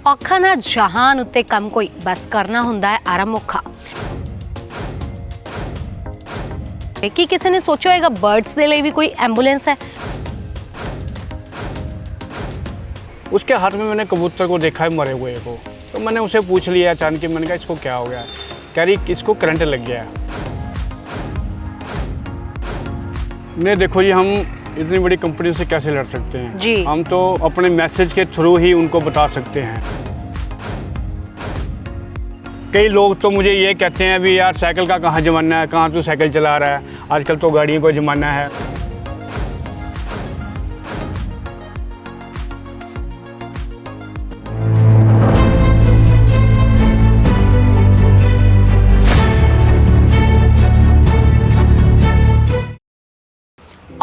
ਔਖਾ ਨਾ ਜਹਾਨ ਉੱਤੇ ਕੰਮ ਕੋਈ ਬਸ ਕਰਨਾ ਹੁੰਦਾ ਹੈ ਆਰਮ ਔਖਾ। कि किसी ने सोचा होगा बर्ड्स के लिए भी कोई एम्बुलेंस है। उसके हाथ में मैंने कबूतर को देखा है मरे हुए को, तो मैंने उसे पूछ लिया अचानक, मैंने कहा इसको क्या हो गया, कह रही इसको करंट लग गया है। नहीं देखो जी, हम इतनी बड़ी कंपनी से कैसे लड़ सकते हैं जी। हम तो अपने मैसेज के थ्रू ही उनको बता सकते हैं। कई लोग तो मुझे ये कहते हैं अभी यार साइकिल का कहाँ ज़माना है, कहाँ तू साइकिल चला रहा है, आजकल तो गाड़ियों का ज़माना है।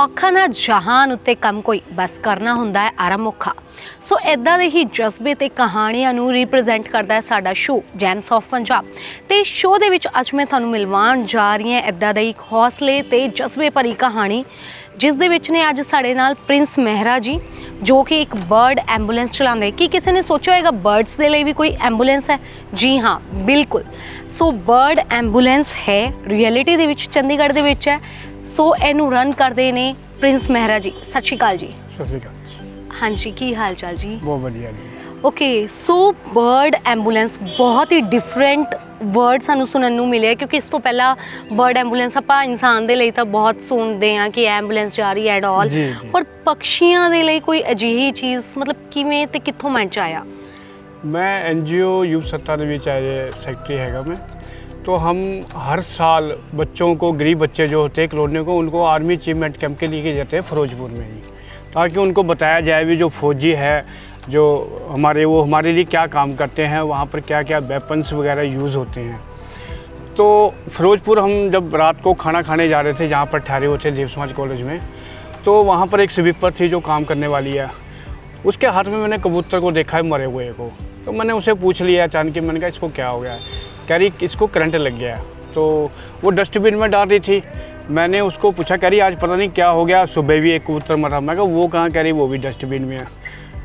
ਔਖਾ ਨਾ ਜਹਾਨ ਉੱਤੇ ਕੰਮ ਕੋਈ ਬਸ ਕਰਨਾ ਹੁੰਦਾ ਹੈ ਆਰਮ ਔਖਾ। ਸੋ ਇੱਦਾਂ ਦੇ ਹੀ ਜਜ਼ਬੇ ਤੇ ਕਹਾਣੀਆਂ ਨੂੰ ਰਿਪਰੈਜ਼ੈਂਟ ਕਰਦਾ ਹੈ ਸਾਡਾ ਸ਼ੋਅ ਜੈਮਸ ਆਫ ਪੰਜਾਬ। ਤੇ ਸ਼ੋਅ ਦੇ ਵਿੱਚ ਅੱਜ ਮੈਂ ਤੁਹਾਨੂੰ ਮਿਲਵਾਉਣ ਜਾ ਰਹੀ ਹਾਂ ਇੱਦਾਂ ਦਾ ਇੱਕ ਹੌਸਲੇ ਤੇ ਜਜ਼ਬੇ ਭਰੀ ਕਹਾਣੀ, ਜਿਸ ਦੇ ਵਿੱਚ ਨੇ ਅੱਜ ਸਾਡੇ ਨਾਲ ਪ੍ਰਿੰਸ ਮਹਿਰਾ ਜੀ, ਜੋ ਕਿ ਇੱਕ ਬਰਡ ਐਂਬੂਲੈਂਸ ਚਲਾਉਂਦੇ। ਕੀ ਕਿਸੇ ਨੇ ਸੋਚਿਆ ਹੋਏਗਾ ਬਰਡਸ ਦੇ ਲਈ ਵੀ ਕੋਈ ਐਂਬੂਲੈਂਸ ਹੈ? ਜੀ ਹਾਂ, ਬਿਲਕੁਲ। ਸੋ ਬਰਡ ਐਂਬੂਲੈਂਸ ਹੈ, ਰਿਐਲਿਟੀ ਦੇ ਵਿੱਚ ਚੰਡੀਗੜ੍ਹ ਦੇ ਵਿੱਚ ਹੈ। ਸੋ ਇਹਨੂੰ ਰਨ ਕਰਦੇ ਨੇ ਪ੍ਰਿੰਸ ਮਹਿਰਾ ਜੀ। ਸਤਿ ਸ਼੍ਰੀ ਅਕਾਲ ਜੀ। सत श्री अकाल। हाँ जी, की हाल चाल जी? बहुत बढ़िया जी। ओके, सो बर्ड एंबूलेंस बहुत ही डिफरेंट वर्ड सानू सुनने ਨੂੰ ਮਿਲਿਆ, ਕਿਉਂਕਿ ਇਸ ਤੋਂ ਪਹਿਲਾਂ ਬਰਡ ਐਂਬੂਲੈਂਸ ਆਪਾਂ ਇਨਸਾਨ ਦੇ ਲਈ ਤਾਂ ਬਹੁਤ ਸੁਣਦੇ ਹਾਂ ਕਿ ਐਂਬੂਲੈਂਸ ਜਾ ਰਹੀ ਹੈ ਐਂਡ ਆਲ, ਪਰ ਪਕਸ਼ੀਆਂ ਦੇ ਲਈ ਕੋਈ ਅਜਿਹੀ ਚੀਜ਼ ਮਤਲਬ ਕਿਵੇਂ ਤੇ ਕਿੱਥੋਂ ਮਨ ਚ ਆਇਆ? मैं NGO यूथ सत्ता ਦੇ ਵਿੱਚ सेक्रेटरी हैगा मैं। तो हम हर साल बच्चों को, गरीब बच्चे जो होते हैं कॉलोनियों को, उनको आर्मी अचीवमेंट कैंप के लिए जाते हैं फिरोजपुर में ही, ताकि उनको बताया जाए भी जो फौजी है जो हमारे, वो हमारे लिए क्या काम करते हैं, वहाँ पर क्या क्या वेपन्स वगैरह यूज़ होते हैं। तो फिरोजपुर हम जब रात को खाना खाने जा रहे थे, जहाँ पर ठहरे हुए थे देव समाज कॉलेज में, तो वहाँ पर एक स्वीपर थी जो काम करने वाली है। उसके हाथ में मैंने कबूतर को देखा है मरे हुए को, तो मैंने उसे पूछ लिया अचानक, मैंने कहा इसको क्या हो गया है, कह रही इसको करंट लग गया है। तो वो डस्टबिन में डाल रही थी। मैंने उसको पूछा, कह रही आज पता नहीं क्या हो गया, सुबह भी एक कबूतर मरा। मैं कहा वो कहाँ, कह रही वो भी डस्टबिन में है।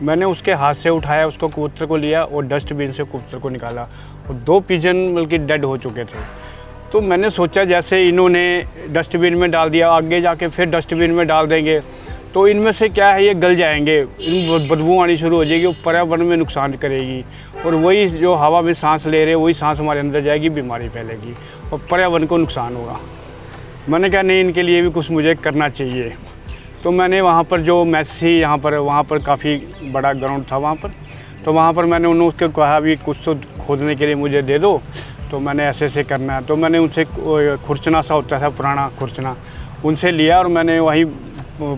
मैंने उसके हाथ से उठाया, उसको कबूतर को लिया और डस्टबिन से कबूतर को निकाला, और 2 पिजन बल्कि डेड हो चुके थे। तो मैंने सोचा जैसे इन्होंने डस्टबिन में डाल दिया, आगे जाके फिर डस्टबिन में डाल देंगे तो इनमें से क्या है, ये गल जाएंगे, इन बदबू आनी शुरू हो जाएगी, वो पर्यावरण में नुकसान करेगी, और वही जो हवा में सांस ले रहे वही सांस हमारे अंदर जाएगी, बीमारी फैलेगी और पर्यावरण को नुकसान होगा। मैंने कहा नहीं, इनके लिए भी कुछ मुझे करना चाहिए। तो मैंने वहाँ पर जो मैसेज थी, वहाँ पर काफ़ी बड़ा ग्राउंड था वहाँ पर, तो वहाँ पर मैंने उन्होंने उसको कहा भी कुछ तो खोदने के लिए मुझे दे दो। तो मैंने ऐसे ऐसे करना है, तो मैंने उनसे खुरचना सा होता था, पुराना खुरचना, उनसे लिया और मैंने वहीं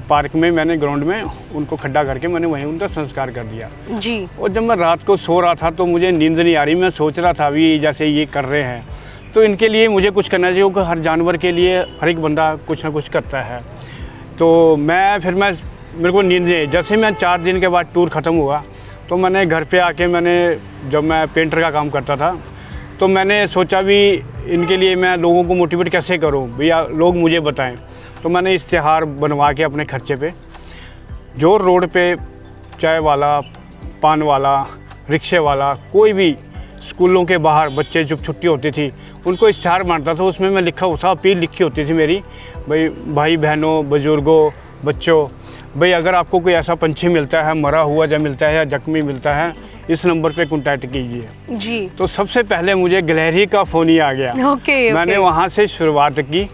पार्क में, मैंने ग्राउंड में उनको खड्डा करके मैंने वहीं उनका संस्कार कर दिया जी। और जब मैं रात को सो रहा था तो मुझे नींद नहीं आ रही, मैं सोच रहा था भी जैसे ये कर रहे हैं तो इनके लिए मुझे कुछ करना चाहिए, क्योंकि हर जानवर के लिए हर एक बंदा कुछ ना कुछ करता है। तो मेरे को नींद नहीं, जैसे मैं 4 दिन के बाद टूर ख़त्म हुआ तो मैंने घर पे आके, जब मैं पेंटर का काम करता था, तो मैंने सोचा भी इनके लिए मैं लोगों को मोटिवेट कैसे करूं, भैया लोग मुझे बताएं। तो मैंने इश्तिहार बनवा के अपने खर्चे पे, जो रोड पे चाय वाला, पान वाला, रिक्शे वाला, कोई भी स्कूलों के बाहर बच्चे जब छुट्टी होती थी उनको इश्तिहार बांटता था। उसमें मैं लिखा होता, अपील लिखी होती थी मेरी, भाई बहनों, बुजुर्गों, बच्चों, भाई अगर आपको कोई ऐसा पंछी मिलता है, मरा हुआ जब मिलता है या जख्मी मिलता है, इस नंबर पे कॉन्टैक्ट कीजिए जी। तो सबसे पहले मुझे गिलहरी का फ़ोन ही आ गया। मैंने वहाँ से शुरुआत की,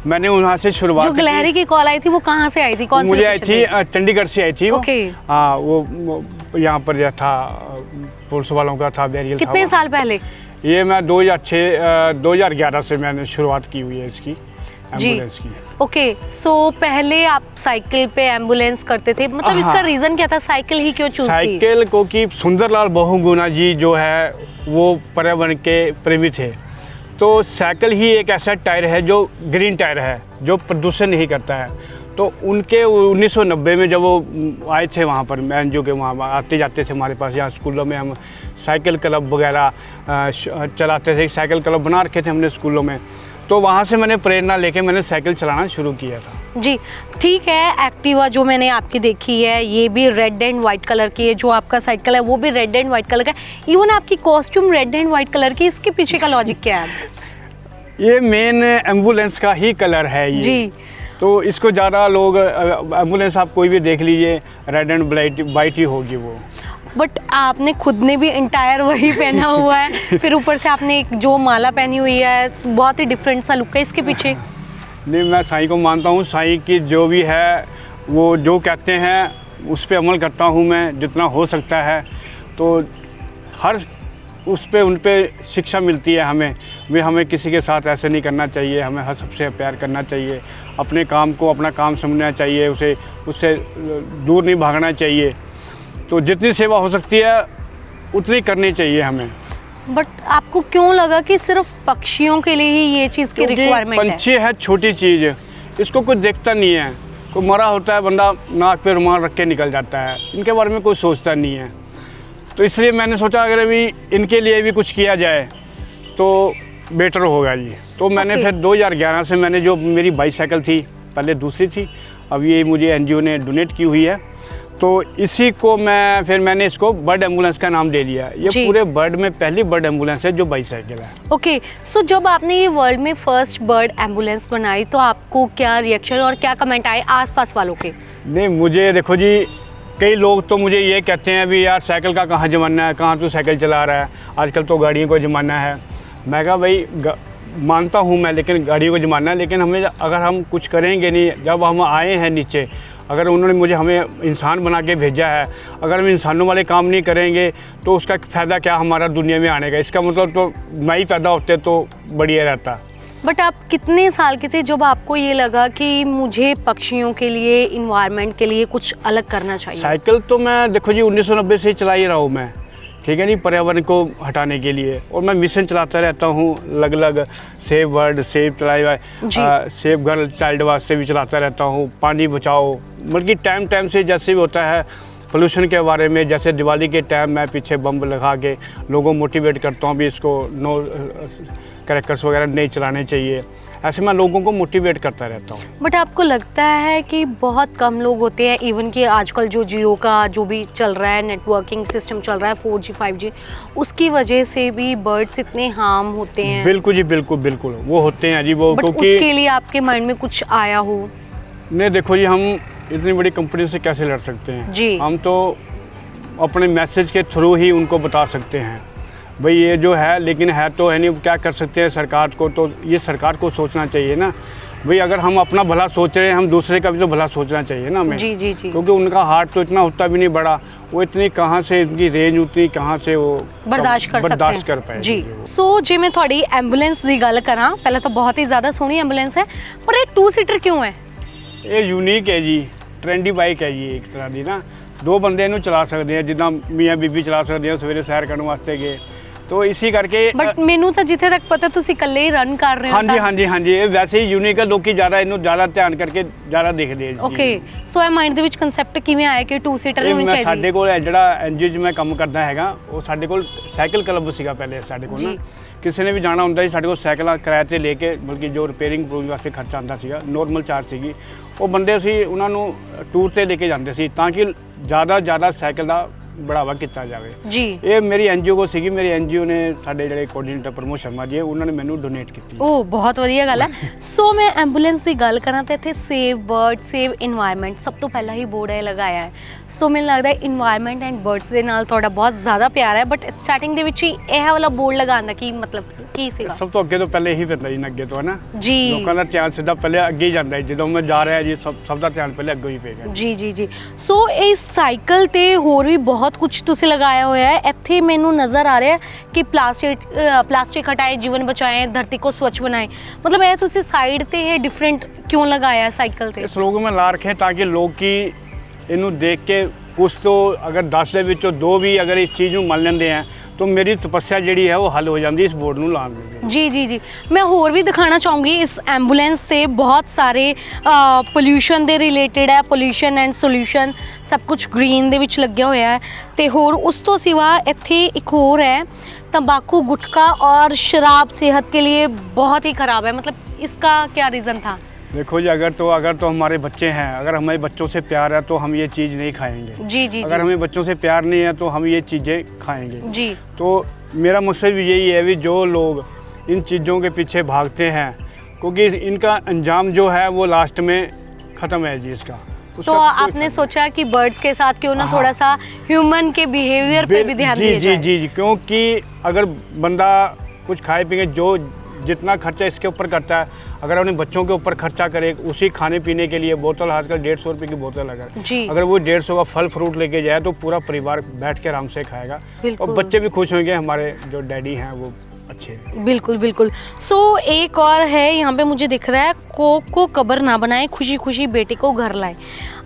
जो गिलहरी की कॉल आई थी वो कहाँ से आई थी, कौन सी? मुझे आई थी चंडीगढ़ से आई थी। ओके। हाँ, वो यहाँ पर जो था पुलिस वालों का था, बैरियल था। कितने साल पहले? ये मैं 2011 से मैंने शुरुआत की हुई है इसकी एम्बुलेंस की। ओके, सो पहले आप साइकिल पे एम्बुलेंस करते थे, मतलब इसका रीज़न क्या था, साइकिल ही क्यों चूज की? साइकिल को कि सुंदरलाल बहुगुणा जी जो है वो पर्यावरण के प्रेमी थे, तो साइकिल ही एक ऐसा टायर है जो ग्रीन टायर है, जो प्रदूषण नहीं करता है। तो उनके 1990 में जब वो आए थे वहाँ पर, मैं जो के वहाँ आते जाते थे हमारे पास, यहाँ स्कूलों में हम साइकिल क्लब वगैरह चलाते थे, साइकिल क्लब बना रखे थे हमने स्कूलों में। तो वहाँ से मैंने प्रेरणा लेके मैंने साइकिल चलाना शुरू किया था। जी, ठीक है। एक्टिवा जो मैंने आपकी देखी है ये भी रेड एंड वाइट कलर की है, जो आपका साइकिल है वो भी रेड एंड वाइट कलर का है, इवन आपकी costume red and white colour की, इसके पीछे का लॉजिक क्या है? ये मेन एम्बुलेंस का ही कलर है ये जी। तो इसको ज़्यादा लोग एम्बुलेंस आप कोई भी देख लीजिए रेड एंड वाइट ही होगी वो। बट आपने खुद ने भी इंटायर वही पहना हुआ है, फिर ऊपर से आपने एक जो माला पहनी हुई है, बहुत ही डिफरेंट सा लुक है इसके पीछे। नहीं, मैं साईं को मानता हूँ, साईं की जो भी है वो जो कहते हैं उस पर अमल करता हूँ मैं जितना हो सकता है। तो हर उस पे उन पे शिक्षा मिलती है हमें भी, हमें किसी के साथ ऐसे नहीं करना चाहिए, हमें हर सबसे प्यार करना चाहिए, अपने काम को अपना काम समझना चाहिए, उससे दूर नहीं भागना चाहिए। तो जितनी सेवा हो सकती है उतनी करनी चाहिए हमें। बट आपको क्यों लगा कि सिर्फ पक्षियों के लिए ही ये चीज़ की रिक्वायरमेंट है? पंछी है छोटी चीज़, इसको कोई देखता नहीं है, कोई मरा होता है बंदा नाक पे रुमाल रख के निकल जाता है, इनके बारे में कोई सोचता नहीं है। तो इसलिए मैंने सोचा अगर अभी इनके लिए भी कुछ किया जाए तो बेटर होगा जी। तो मैंने फिर 2011 से मैंने जो मेरी बाईसाइकिल थी, पहले दूसरी थी, अब ये मुझे एनजीओ ने डोनेट की हुई है, तो इसी को मैंने इसको बर्ड एम्बुलेंस का नाम दे दिया। ये पूरे वर्ल्ड में पहली बर्ड एम्बुलेंस है जो बाईसाइकिल है। ओके, सो जब आपने ये वर्ल्ड में फर्स्ट बर्ड एम्बुलेंस बनाई तो आपको क्या रिएक्शन और क्या कमेंट आए आसपास वालों के? नहीं, मुझे देखो जी, कई लोग तो मुझे ये कहते हैं अभी यार साइकिल का कहाँ ज़माना है, कहाँ तू साइकिल चला रहा है, आजकल तो गाड़ियों का ज़माना है। मैं कहा भाई मानता हूँ मैं, लेकिन गाड़ियों का ज़माना है, लेकिन हमें अगर हम कुछ करेंगे नहीं, जब हम आए हैं नीचे, अगर उन्होंने हमें इंसान बना के भेजा है, अगर हम इंसानों वाले काम नहीं करेंगे तो उसका फ़ायदा क्या हमारा दुनिया में आने का? इसका मतलब तो ना ही पैदा होते तो बढ़िया रहता। बट आप कितने साल के थे जब आपको ये लगा कि मुझे पक्षियों के लिए, इन्वायरमेंट के लिए कुछ अलग करना चाहिए? साइकिल तो मैं देखो जी 1990 से ही चला ही रहा हूँ मैं, ठीक है नहीं, पर्यावरण को हटाने के लिए। और मैं मिशन चलाता रहता हूँ अलग अलग, save world, save save girl child वास्ते भी चलाता रहता हूँ, पानी बचाओ, बल्कि टाइम से जैसे भी होता है पोल्यूशन के बारे में, जैसे दिवाली के टाइम मैं पीछे बम लगा के लोगों को मोटिवेट करता हूँ भी इसको नो क्रैकर्स वगैरह नहीं चलाने चाहिए, ऐसे मैं लोगों को मोटिवेट करता रहता हूँ। बट आपको लगता है कि बहुत कम लोग होते हैं, इवन कि आजकल जो जियो का जो भी चल रहा है, नेटवर्किंग सिस्टम चल रहा है 4G 5G, उसकी वजह से भी बर्ड्स इतने हार्म होते हैं? बिल्कुल जी, बिल्कुल वो होते हैं जी वो। बट उसके लिए आपके माइंड में कुछ आया हो? नहीं, देखो जी, हम इतनी बड़ी कंपनी से कैसे लड़ सकते हैं जी। हम तो अपने मैसेज के थ्रू ही उनको बता सकते हैं भाई ये जो है, लेकिन है तो है नहीं, क्या कर सकते हैं। सरकार को तो ये सरकार को सोचना चाहिए ना भाई, अगर हम अपना भला सोच रहे हैं, हम दूसरे का भी तो भला सोचना चाहिए ना हमें। जी। क्योंकि उनका हार्ट तो इतना होता भी नहीं बड़ा, वो इतनी कहाँ से इनकी रेंज उतनी कहाँ से वो बर्दाश्त कर पाए जी। सो जे मैं थोड़ी एम्बुलेंस की गल करा, पहले तो बहुत ही ज़्यादा सोहनी एम्बुलेंस है, पर ये 2 सीटर क्यों है? ये यूनीक है जी, ट्रेंडी बाइक है जी, एक तरह की ना, 2 बंदे इनू चला सकते हैं, जिदा मियाँ बीबी चला सकते हैं, सवेरे सैर करने वास्ते गए, तो इसी करके। बट मैनू तो जिथे तक पता तुसी इकल्ले ही रन कर रहे हो। हाँ जी, ये वैसे ही यूनिक है, लोग ज़्यादा इनू ज़्यादा ध्यान करके ज़्यादा देखते हैं। ओके, सो ਇਹ ਮਾਈਂਡ ਦੇ ਵਿੱਚ ਕਨਸੈਪਟ ਕਿਵੇਂ ਆਇਆ ਕਿ 2 ਸੀਟਰ ਹੋਣੀ ਚਾਹੀਦੀ? ਸਾਡੇ ਕੋਲ ਜਿਹੜਾ ਐਨਜੀਓ 'ਚ ਮੈਂ ਕੰਮ ਕਰਦਾ ਹੈਗਾ, ਉਹ ਸਾਡੇ ਕੋਲ ਸਾਈਕਲ ਕਲੱਬ ਸੀਗਾ ਪਹਿਲੇ ਸਾਡੇ ਕੋਲ ਨਾ, ਕਿਸੇ ਨੇ ਵੀ ਜਾਣਾ ਹੁੰਦਾ ਸੀ ਸਾਡੇ ਕੋਲ ਸਾਈਕਲਾਂ ਕਿਰਾਏ ਤੇ ਲੈ ਕੇ, ਬਲਕਿ ਜੋ ਰਿਪੇਅਰਿੰਗ ਪ੍ਰੂਵਿੰਗ ਵਾਸਤੇ ਖਰਚਾ ਆਉਂਦਾ ਸੀਗਾ, ਨੋਰਮਲ ਚਾਰਜ ਸੀਗੀ, ਉਹ ਬੰਦੇ ਅਸੀਂ ਉਹਨਾਂ ਨੂੰ ਟੂਰ ਤੇ ਲੈ ਕੇ ਜਾਂਦੇ ਸੀ ਤਾਂ ਕਿ ਜ਼ਿਆਦਾ ਸਾਈਕਲ ਦਾ बढ़ावा किया जाए जी। ये मेरी एनजीओ को सी, मेरी एनजीओ ने साडे जिहड़े कोआर्डीनेटर प्रमोद शर्मा जी उन्होंने मैनू डोनेट की। ओ बहुत वधिया गल है। सो मैं एंबूलेंस की गल करा तो इत्थे सेव बर्ड सेव इन्वायरमेंट सब तो पहला ही बोर्ड है लगाया है। सो मैनूं लगदा है इन्वायरमेंट एंड बर्ड्स दे नाल तुहाडा बहुत ज़्यादा प्यार है, बट स्टार्टिंग दे विच ही यह वाला बोर्ड लगाउण दा की मतलब की सीगा? सब तो अगे तो पहले ही पैंदा जी, अगे तो है ना जी, लोकां दा ध्यान सीधा पहले अगे ही जांदा है, जदों मैं जा रहा जी सब दा ध्यान पहले अगे ही पेगा। जी। सो इस साइकिल ते होर भी बहुत कुछ तुसीं लगाया होया है। इत्थे मैनूं नज़र आ रहा है कि प्लास्टिक हटाए जीवन बचाएं, धरती को स्वच्छ बनाएं, मतलब यह तुसीं साइड ते ये डिफरेंट क्यों लगाया साइकिल ते? स्लोगन मैं ला रखे ताकि लोग की इनू देख के कुछ तो अगर 10 ਦੇ ਵਿੱਚੋਂ 2 भी अगर इस चीज़ ਨੂੰ ਮੰਨ ਲੈਂਦੇ हैं तो मेरी तपस्या ਜਿਹੜੀ है वो हल हो जाती है इस बोर्ड ਨੂੰ ਲਾਉਣ ਦੇ। जी मैं होर भी दिखाना चाहूँगी इस एंबूलेंस से बहुत सारे पोल्यूशन ਦੇ रिलेटेड है, पोल्यूशन एंड सोल्यूशन सब कुछ ग्रीन ਦੇ ਵਿੱਚ ਲੱਗਿਆ ਹੋਇਆ है। ਤੇ ਹੋਰ ਉਸ ਤੋਂ सिवा ਇੱਥੇ एक और है तंबाकू गुटखा और शराब सेहत के लिए बहुत ही ख़राब है, मतलब इसका क्या रीज़न था? देखो जी, अगर तो हमारे बच्चे हैं, अगर हमारे बच्चों से प्यार है तो हम ये चीज़ नहीं खाएंगे। जी जी अगर जी हमें बच्चों से प्यार नहीं है तो हम ये चीज़ें खाएंगे। जी। तो मेरा मकसद भी यही है, भी जो लोग इन चीज़ों के पीछे भागते हैं, क्योंकि इनका अंजाम जो है वो लास्ट में ख़त्म है जी इसका। तो उसका कोई आपने फायदा सोचा कि बर्ड्स के साथ क्यों ना हाँ। थोड़ा सा ह्यूमन के बिहेवियर पे भी ध्यान जी दिया जी जाए। जी जी, क्योंकि अगर बंदा कुछ खाए पिए जो जितना खर्चा इसके ऊपर करता है, अगर अपने बच्चों के ऊपर खर्चा करे, उसी खाने पीने के लिए बोतल आजकल 150 रुपये की बोतल जी। अगर वो 150 का फल फ्रूट लेके जाए तो पूरा परिवार बैठ के आराम से खाएगा और बिल्कुल। बच्चे भी खुश होंगे, हमारे जो डैडी हैं वो अच्छे हैं। बिल्कुल बिल्कुल। सो एक और है यहाँ पे मुझे दिख रहा है, कोक को कब्र ना बनाए, खुशी खुशी बेटे को घर लाए।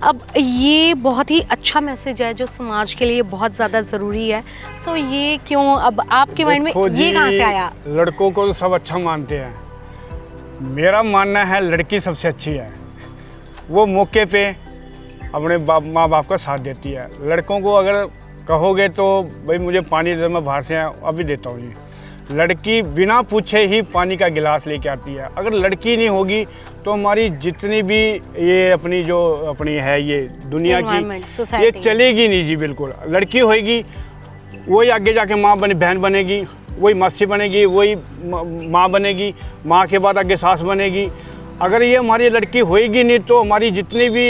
अब ये बहुत ही अच्छा मैसेज है जो समाज के लिए बहुत ज़्यादा ज़रूरी है। सो ये क्यों, अब आपके माइंड में देखो ये जी, कहाँ से आया? लड़कों को तो सब अच्छा मानते हैं, मेरा मानना है लड़की सबसे अच्छी है। वो मौके पे अपने माँ बाप का साथ देती है। लड़कों को अगर कहोगे तो भाई मुझे पानी दे, मैं बाहर से अभी देता हूँ जी। लड़की बिना पूछे ही पानी का गिलास लेके आती है। अगर लड़की नहीं होगी तो हमारी जितनी भी ये अपनी है ये दुनिया Environment, की, ये society। चलेगी नहीं जी। बिल्कुल लड़की होएगी, वही आगे जाके माँ बहन बनेगी, वही मासी बनेगी, वही माँ बनेगी, माँ के बाद आगे सास बनेगी। अगर ये हमारी लड़की होएगी नहीं तो हमारी जितनी भी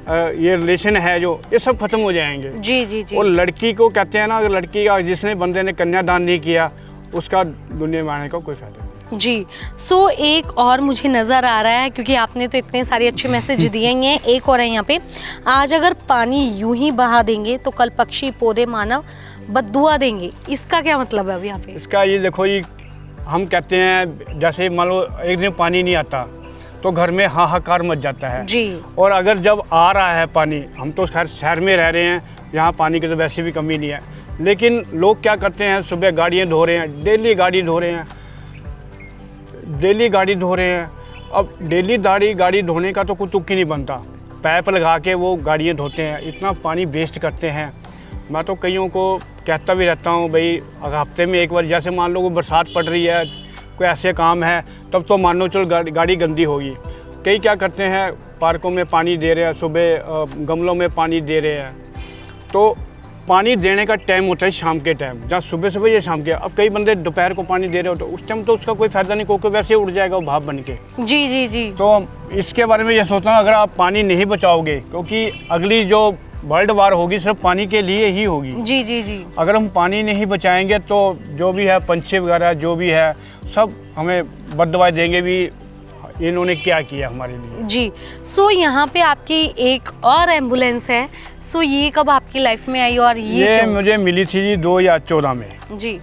ये रिलेशन है जो, ये सब खत्म हो जाएंगे। जी जी जी। और लड़की को कहते हैं ना, अगर लड़की का जिसने बंदे ने कन्यादान नहीं किया उसका दुनिया में आने का कोई फायदा नहीं। जी। सो एक और मुझे नज़र आ रहा है, क्योंकि आपने तो इतने सारे अच्छे मैसेज दिए ही हैं, एक और है यहाँ पे, आज अगर पानी यूं ही बहा देंगे तो कल पक्षी पौधे मानव बद्दुआ देंगे। इसका क्या मतलब है अब यहाँ पे? इसका ये देखो ये, हम कहते हैं जैसे मान लो एक दिन पानी नहीं आता तो घर में हाहाकार मच जाता है जी। और अगर जब आ रहा है पानी, हम तो खैर शहर में रह रहे हैं, यहाँ पानी की तो वैसे भी कमी नहीं है, लेकिन लोग क्या करते हैं, सुबह गाड़ियाँ धो रहे हैं, डेली गाड़ी धो रहे हैं, अब डेली गाड़ी धोने का तो कुछ तुक ही नहीं बनता, पाइप लगा के वो गाड़ियाँ धोते हैं, इतना पानी वेस्ट करते हैं। मैं तो कईयों को कहता भी रहता हूँ भाई, अगर हफ्ते में एक बार, जैसे मान लो कोई बरसात पड़ रही है, कोई ऐसे काम है, तब तो मान लो चलो गाड़ी गंदी होगी। कई क्या करते हैं, पार्कों में पानी दे रहे हैं, सुबह गमलों में पानी दे रहे हैं, तो पानी देने का टाइम होता है शाम के टाइम, जहाँ सुबह या शाम के। अब कई बंदे दोपहर को पानी दे रहे हो तो उस टाइम तो उसका कोई फ़ायदा नहीं, क्योंकि वैसे उड़ जाएगा वो भाप बन के। जी जी जी। तो इसके बारे में ये सोचता हूँ, अगर आप पानी नहीं बचाओगे, क्योंकि अगली जो वर्ल्ड वार होगी सिर्फ पानी के लिए ही होगी। जी जी जी। अगर हम पानी नहीं बचाएंगे तो जो भी है पंछी वगैरह जो भी है सब हमें बददुआ देंगे भी, इन्होंने क्या किया हमारे लिए। जी। सो यहाँ पे आपकी एक और एम्बुलेंस है, सो ये कब आपकी लाइफ में आई और ये क्यों? मुझे मिली थी जी 2014 में। जी।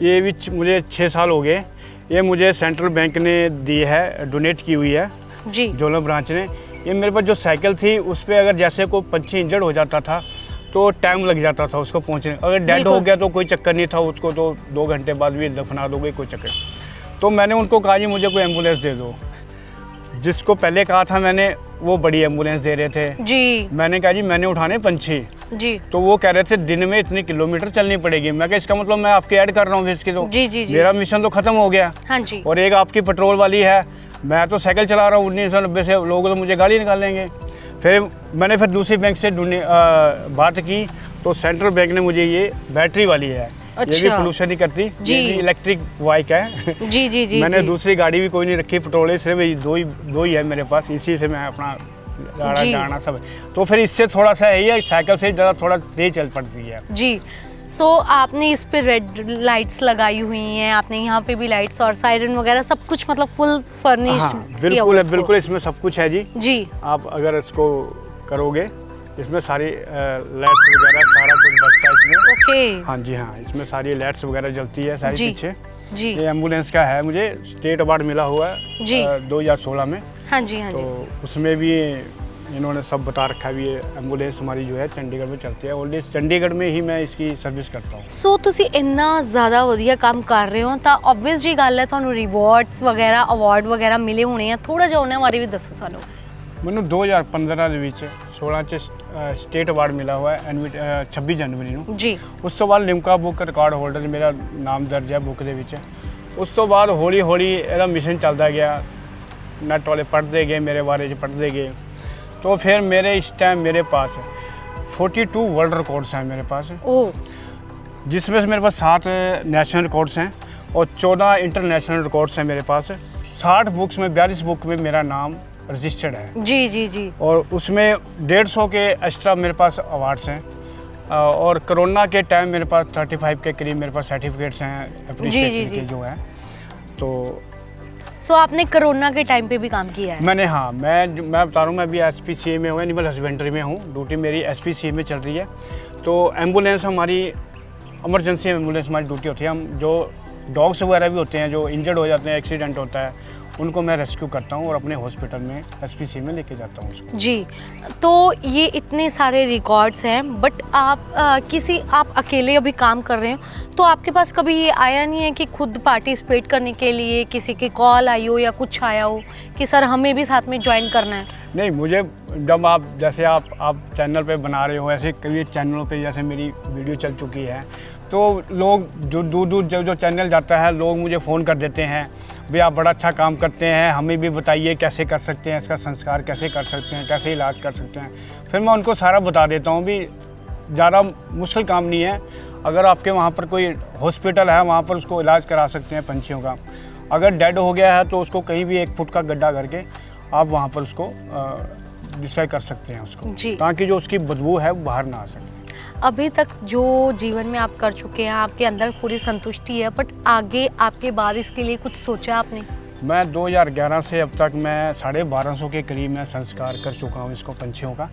ये भी मुझे 6 साल हो गए। ये मुझे सेंट्रल बैंक ने दी है, डोनेट की हुई है जी। जोनल ब्रांच ने। ये मेरे पास जो साइकिल थी उस पर अगर जैसे कोई पंछी इंजर्ड हो जाता था तो टाइम लग जाता था उसको पहुंचने, अगर डेड हो गया तो कोई चक्कर नहीं था, उसको तो 2 घंटे बाद भी दफना दोगे, कोई चक्कर। तो मैंने उनको कहा जी मुझे कोई एम्बुलेंस दे दो। जिसको पहले कहा था मैंने, वो बड़ी एम्बुलेंस दे रहे थे जी। मैंने कहा जी मैंने उठाने पंछी, जी। तो वो कह रहे थे दिन में इतने किलोमीटर चलनी पड़ेगी। मैं कहा इसका मतलब मैं आपकी ऐड कर रहा हूँ इसकी, तो जी जी जी। मेरा मिशन तो खत्म हो गया। हाँ जी। और एक आपकी पेट्रोल वाली है, मैं तो साइकिल चला रहा हूँ 1990 से, लोग तो मुझे गाड़ी निकालेंगे। फिर मैंने दूसरी बैंक से बात की तो सेंट्रल बैंक ने मुझे ये बैटरी वाली है, अच्छा। ये भी पोल्यूशन नहीं करती, जी। ये भी इलेक्ट्रिक बाइक है। जी जी जी। मैंने जी। दूसरी गाड़ी भी कोई नहीं रखी, पेट्रोल सिर्फ दो ही है मेरे पास, इसी से मैं अपना जी। जाना सब। तो फिर इससे थोड़ा सा यही है, साइकिल से ज़्यादा थोड़ा तेज चल पड़ती है जी। सो आपने इस पे रेड लाइट्स लगाई हुई हैं, आपने यहाँ पे भी लाइट्स और सायरन वगैरह सब कुछ, मतलब फुल फर्निश्ड। हाँ बिल्कुल है, बिल्कुल इसमें सब कुछ है जी। जी। आप अगर इसको करोगे, इसमें सारी लाइट्स वगैरह सारा कुछ बचता है इसमें। ओके। हाँ जी हाँ, इसमें सारी लाइट्स वगैरह जलती है सारी जी। पीछे। जी। ये एम्बुलेंस का है, मुझे स्टेट अवार्ड मिला हुआ है जी। 2016 में। हाँ जी हाँ जी। तो उसमें भी इन्होंने सब बता रखा है भी, ये एम्बुलेंस हमारी जो है चंडीगढ़ में चलती है, ओनली चंडीगढ़ में ही मैं इसकी सर्विस करता हूँ। ਸੋ ਤੁਸੀਂ ਇੰਨਾ ਜ਼ਿਆਦਾ ਵਧੀਆ ਕੰਮ ਕਰ ਰਹੇ ਹੋ ਤਾਂ ਆਬਵੀਅਸ ਜੀ ਗੱਲ ਹੈ ਤੁਹਾਨੂੰ ਰਿਵਾਰਡਸ ਵਗੈਰਾ ਅਵਾਰਡ ਵਗੈਰਾ ਮਿਲੇ ਹੋਣੇ ਆ, ਥੋੜਾ ਜਿਹਾ ਉਹਨਾਂ ਬਾਰੇ ਵੀ ਦੱਸੋ ਸਾਨੂੰ। ਮੈਨੂੰ 2015 ਦੇ ਵਿੱਚ 16 ਚ ਸਟੇਟ ਅਵਾਰਡ ਮਿਲਾ ਹੋਇਆ ਹੈ 26 ਜਨਵਰੀ ਨੂੰ। ਜੀ। ਉਸ ਤੋਂ ਬਾਅਦ ਲਿਮਕਾ ਬੁੱਕ ਰਿਕਾਰਡ ਹੋਲਡਰ ਮੇਰਾ ਨਾਮ ਦਰਜ ਹੈ ਬੁੱਕ ਦੇ ਵਿੱਚ। ਉਸ ਤੋਂ ਬਾਅਦ ਹੌਲੀ ਹੌਲੀ ਇਹਦਾ ਮਿਸ਼ਨ ਚੱਲਦਾ ਗਿਆ। नैट वाले पढ़ते गए मेरे बारे में पढ़ते गए। तो फिर मेरे इस टाइम मेरे पास 42 वर्ल्ड रिकॉर्ड्स हैं मेरे पास, ओह, जिसमें से मेरे पास 7 नेशनल रिकॉर्ड्स हैं और 14 इंटरनेशनल रिकॉर्ड्स हैं मेरे पास। 60 बुक्स में 42 बुक में मेरा नाम रजिस्टर्ड है जी जी जी। और उसमें 150 के एक्स्ट्रा मेरे पास अवार्ड्स हैं। और कोरोना के टाइम मेरे पास 35 के करीब मेरे पास सर्टिफिकेट्स हैं एप्रिसिएशन के जो हैं। तो सो आपने कोरोना के टाइम पे भी काम किया है? मैंने, हाँ, मैं बता रहा हूँ, मैं अभी SPCA में हूँ, एनिमल हस्बेंड्री में हूँ, ड्यूटी मेरी SPCA में चल रही है। तो एम्बुलेंस हमारी, इमरजेंसी एम्बुलेंस हमारी ड्यूटी होती है। हम जो डॉग्स वगैरह भी होते हैं जो इंजर्ड हो जाते हैं, एक्सीडेंट होता है, उनको मैं रेस्क्यू करता हूँ और अपने हॉस्पिटल में SPCA में लेके जाता हूँ उसको। जी, तो ये इतने सारे रिकॉर्ड्स हैं, बट आप आप अकेले अभी काम कर रहे हो, तो आपके पास कभी ये आया नहीं है कि खुद पार्टिसिपेट करने के लिए किसी की कॉल आई हो या कुछ आया हो कि सर हमें भी साथ में ज्वाइन करना है? नहीं, मुझे जब आप जैसे आप चैनल पे बना रहे हो, ऐसे कई चैनलों पे जैसे मेरी वीडियो चल चुकी है, तो लोग जो दूर दूर जो चैनल जाता है, लोग मुझे फ़ोन कर देते हैं, भाई आप बड़ा अच्छा काम करते हैं, हमें भी बताइए कैसे कर सकते हैं, इसका संस्कार कैसे कर सकते हैं, कैसे इलाज कर सकते हैं। फिर मैं उनको सारा बता देता हूँ भी ज़्यादा मुश्किल काम नहीं है। अगर आपके वहाँ पर कोई हॉस्पिटल है, वहाँ पर उसको इलाज करा सकते हैं पंछियों का। अगर डेड हो गया है तो उसको कहीं भी 1 फुट का गड्ढा करके आप वहाँ पर उसको डिसाइड कर सकते हैं उसको, ताकि जो उसकी बदबू है वो बाहर ना आ सके। अभी तक जो जीवन में आप कर चुके हैं, आपके अंदर पूरी संतुष्टि है, बट आगे आपके बाद इसके लिए कुछ सोचा आपने? मैं 2011 से अब तक मैं 1250 के करीब मैं संस्कार कर चुका हूँ इसको, पंछियों का,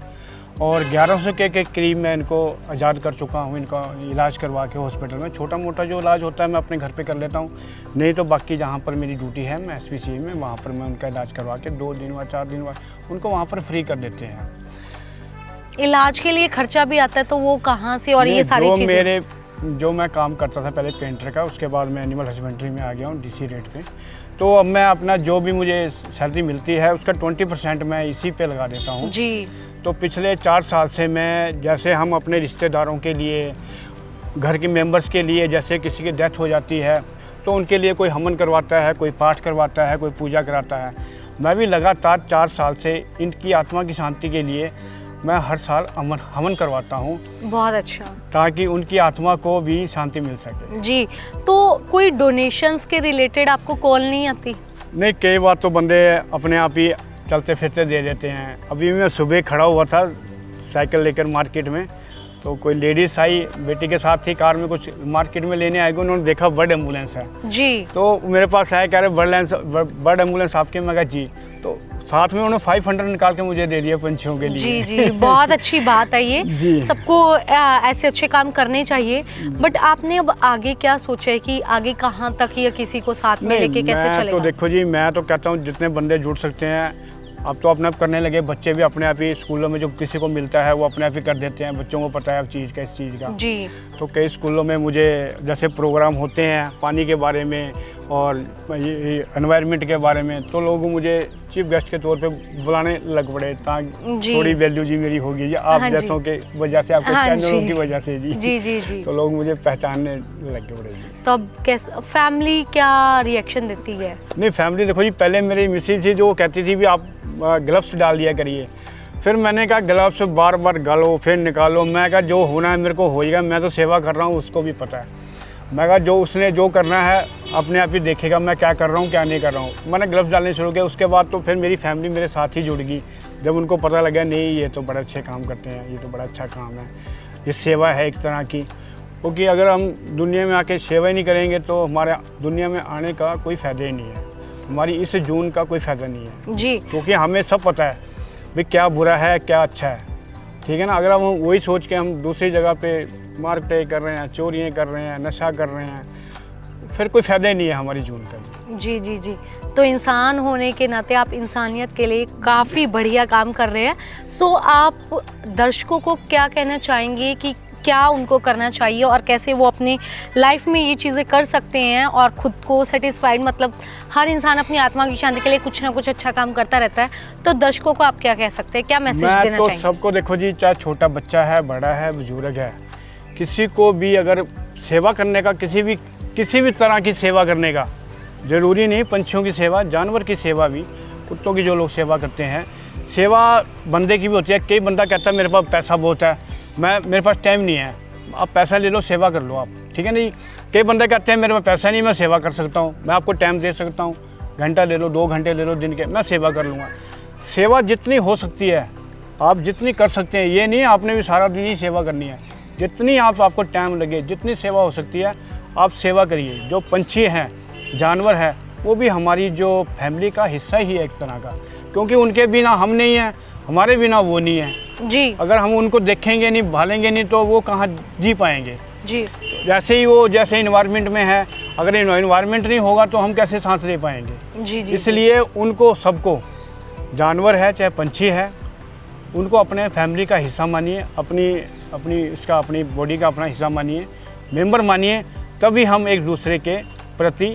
और 1100 के करीब मैं इनको आज़ाद कर चुका हूँ। इनका इलाज करवा के हॉस्पिटल में छोटा मोटा जो इलाज होता है मैं अपने घर पे कर लेता हूँ, नहीं तो बाकी जहाँ पर मेरी ड्यूटी है मैं SPCA में, वहाँ पर मैं उनका इलाज करवा के 2 दिन बाद 4 दिन बाद उनको वहाँ पर फ्री कर देते हैं। इलाज के लिए खर्चा भी आता है, तो वो कहाँ से और ये सारी चीज़ें? जो मैं काम करता था पहले पेंटर का, उसके बाद मैं एनिमल हस्बेंड्री में आ गया हूँ DC रेट पे। तो अब मैं अपना जो भी मुझे सैलरी मिलती है उसका 20% मैं इसी पे लगा देता हूँ जी। तो पिछले 4 साल से मैं, जैसे हम अपने रिश्तेदारों के लिए, घर के मेंबर्स के लिए, जैसे किसी की डेथ हो जाती है तो उनके लिए कोई हवन करवाता है, कोई पाठ करवाता है, कोई पूजा कराता है, मैं भी लगातार 4 साल से इनकी आत्मा की शांति के लिए मैं हर साल हवन करवाता हूँ। बहुत अच्छा। ताकि उनकी आत्मा को भी शांति मिल सके। जी, तो कोई डोनेशंस के रिलेटेड आपको कॉल नहीं आती? नहीं, कई बार तो बंदे अपने आप ही चलते फिरते दे देते हैं। अभी मैं सुबह खड़ा हुआ था साइकिल लेकर मार्केट में, तो कोई लेडीज़ आई, बेटी के साथ थी, कार में कुछ मार्केट में लेने आएगी, उन्होंने देखा बर्ड एम्बुलेंस है जी, तो मेरे पास आया, कह रहे बर्ड एम्बुलेंस आपके। मैं कहा जी, तो साथ में उन्होंने 500 निकाल के मुझे दे दिया पंछियों के लिए। जी जी, बहुत अच्छी बात है ये। जी, सबको ऐसे अच्छे काम करने चाहिए। बट आपने अब आगे क्या सोचा है कि आगे कहाँ तक या किसी को साथ में लेके कैसे चलेगा? तो देखो जी, मैं तो कहता हूँ जितने बंदे जुड़ सकते हैं अब तो अपने आप करने लगे। बच्चे भी अपने आप ही स्कूलों में जो किसी को मिलता है वो अपने आप ही कर देते हैं, बच्चों को पता है अब चीज़ का, इस चीज़ का। जी, तो कई स्कूलों में मुझे जैसे प्रोग्राम होते हैं पानी के बारे में और एनवायरनमेंट के बारे में, तो लोग मुझे चीफ गेस्ट के तौर पे बुलाने लग पड़े, ताकि थोड़ी वैल्यू जी मेरी होगी जी, आप जैसों के वजह से, आपके चैनलों की वजह से जी। जी जी जी, तो लोग मुझे पहचानने लग पड़े जी। तो अब कैसे फैमिली क्या रिएक्शन देती है? नहीं, फैमिली देखो जी, पहले मेरी मिसेज थी जो कहती थी भी आप ग्लव्स डाल दिया करिए। फिर मैंने कहा ग्लव्स बार बार गालो फिर निकालो, मैं कहा जो होना है मेरे को होएगा, मैं तो सेवा कर रहा हूँ, उसको भी पता है। मैं कहा जो उसने जो करना है अपने आप ही देखेगा मैं क्या कर रहा हूँ क्या नहीं कर रहा हूँ। मैंने ग्लव्स डालने शुरू किया, उसके बाद तो फिर मेरी फैमिली मेरे साथ ही जुड़ गई। जब उनको पता लगा नहीं ये तो बड़ा अच्छे काम करते हैं, ये तो बड़ा अच्छा काम है, ये सेवा है एक तरह की। क्योंकि अगर हम दुनिया में आके सेवा ही नहीं करेंगे तो हमारे दुनिया में आने का कोई फ़ायदा ही नहीं है, हमारी इस जून का कोई फ़ायदा नहीं है जी। क्योंकि हमें सब पता है भाई क्या बुरा है क्या अच्छा है, ठीक है ना। अगर हम वही सोच के हम दूसरी जगह पे मार पिटाई कर रहे हैं, चोरियाँ कर रहे हैं, नशा कर रहे हैं, फिर कोई फ़ायदा ही नहीं है हमारी जून का। जी जी जी, तो इंसान होने के नाते आप इंसानियत के लिए काफ़ी बढ़िया काम कर रहे हैं। सो आप दर्शकों को क्या कहना चाहेंगे कि क्या उनको करना चाहिए और कैसे वो अपने लाइफ में ये चीज़ें कर सकते हैं और ख़ुद को सेटिस्फाइड, मतलब हर इंसान अपनी आत्मा की शांति के लिए कुछ ना कुछ अच्छा काम करता रहता है, तो दर्शकों को आप क्या कह सकते हैं, क्या मैसेज देना मैं तो चाहेंगे? सबको देखो जी, चाहे छोटा बच्चा है, बड़ा है, बुजुर्ग है, किसी को भी अगर सेवा करने का, किसी भी तरह की सेवा करने का, ज़रूरी नहीं पंछियों की सेवा, जानवर की सेवा भी, कुत्तों की जो लोग सेवा करते हैं, सेवा बंदे की भी होती है। कई बंदा कहता है मेरे पास पैसा बहुत है, मेरे पास टाइम नहीं है, आप पैसा ले लो, सेवा कर लो आप, ठीक है नहीं। कई बंदे कहते हैं मेरे पास पैसा नहीं, मैं सेवा कर सकता हूँ, मैं आपको टाइम दे सकता हूँ, घंटा ले लो, 2 घंटे ले लो दिन के, मैं सेवा कर लूँगा। सेवा जितनी हो सकती है आप जितनी कर सकते हैं, ये नहीं आपने भी सारा दिन ही सेवा करनी है, जितनी आपको टाइम लगे, जितनी सेवा हो सकती है आप सेवा करिए। जो पंछी हैं, जानवर है, वो भी हमारी जो फैमिली का हिस्सा ही है एक तरह का, क्योंकि उनके बिना हम नहीं हैं, हमारे बिना वो नहीं है जी। अगर हम उनको देखेंगे नहीं, भालेंगे नहीं, तो वो कहाँ जी पाएंगे जी। जैसे ही वो जैसे इन्वायरमेंट में है, अगर इन्वायरमेंट नहीं होगा तो हम कैसे सांस ले पाएंगे। जी जी। इसलिए उनको सबको, जानवर है चाहे पंछी है, उनको अपने फैमिली का हिस्सा मानिए, अपनी बॉडी का अपना हिस्सा मानिए, मेंबर मानिए, तभी हम एक दूसरे के प्रति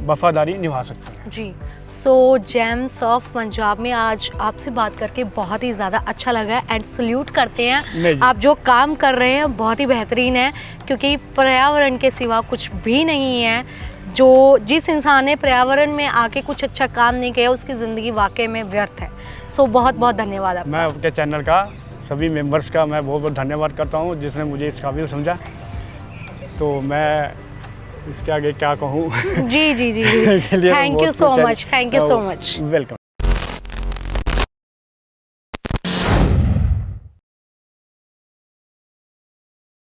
वफादारी निभा सकते हैं। जी। सो जेम्स ऑफ पंजाब में आज आपसे बात करके बहुत ही ज़्यादा अच्छा लगा है एंड सल्यूट करते हैं। आप जो काम कर रहे हैं बहुत ही बेहतरीन है, क्योंकि पर्यावरण के सिवा कुछ भी नहीं है। जिस इंसान ने पर्यावरण में आके कुछ अच्छा काम नहीं किया, उसकी ज़िंदगी वाकई में व्यर्थ है। सो बहुत बहुत धन्यवाद आपका। मैं आपके चैनल का सभी मेंबर्स का मैं बहुत बहुत धन्यवाद करता हूँ, जिसने मुझे इस काबिल समझा। तो मैं इसके आगे क्या कहूँ। जी जी जी। Thank you so much, thank you so much. Welcome.